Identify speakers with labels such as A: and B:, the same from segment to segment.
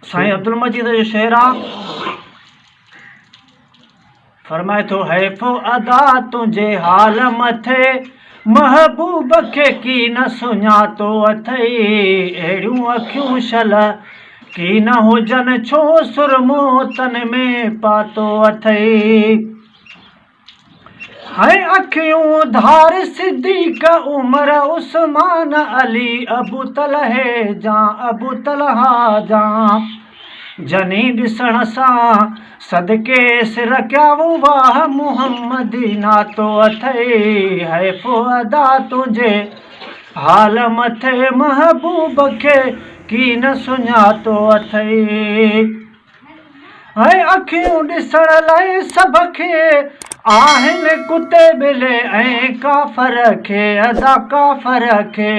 A: साईं अब्दुल मजीद जो शेर आहे, फरमाए थो हैफ़ो अदा तुंहिंजे हाल मथे, महबूब खे की न सुञातो अथई। अहिड़ियूं अखियूं शल की न हुजनि, छो सुरमो तन में पातो अथई। है अखियूं धार सिद्दीक़ उमर उस्मान अली अबू तलहे जा अबू तलहा जा, जनी ॾिसण सां सदके सिर क्या वो वाह मुहम्मदी नातो अथई। हैफ़ो अदा तुंहिंजे हाल मथे, महबूब खे की न सुञातो अथई। है अखियूं ॾिसण लाइ सभ खे आहिनि, कुते ॿिले ऐं काफ़र खे अदा काफ़र खे,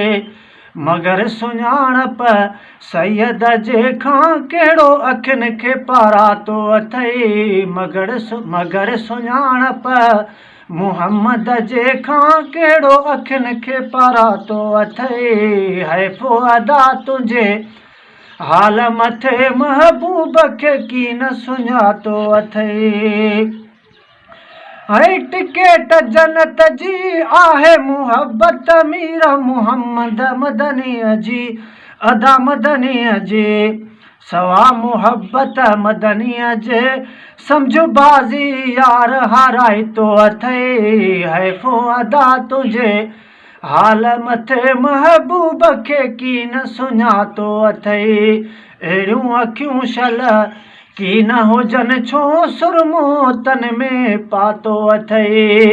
A: मगर सुञाणप सैयद जे खां कहिड़ो अखियुनि खे पारातो अथई। मगर सुञाणप मुहम्मद जे खां कहिड़ो अखियुनि खे पारातो अथई। हैफ़ो अदा तुंहिंजे हाल मथे, महबूब खे की न सुञातो अथई। है टिकेट जन्नत जी आहे मुहब्बत, मीर मुहम्मद मदनीअ जी अदा मदनीअ जी, सवा मुहब्बत मदनीअ जे सम्झ बाज़ी यार हाराइतो अथई। हैफ़ो अदा तुंहिंजे हाल मथे, महबूब खे की न सुञातो अथई। अहिड़ियूं अखियूं शल की न हुजनि, छो सुरमो तन में पातो अथई।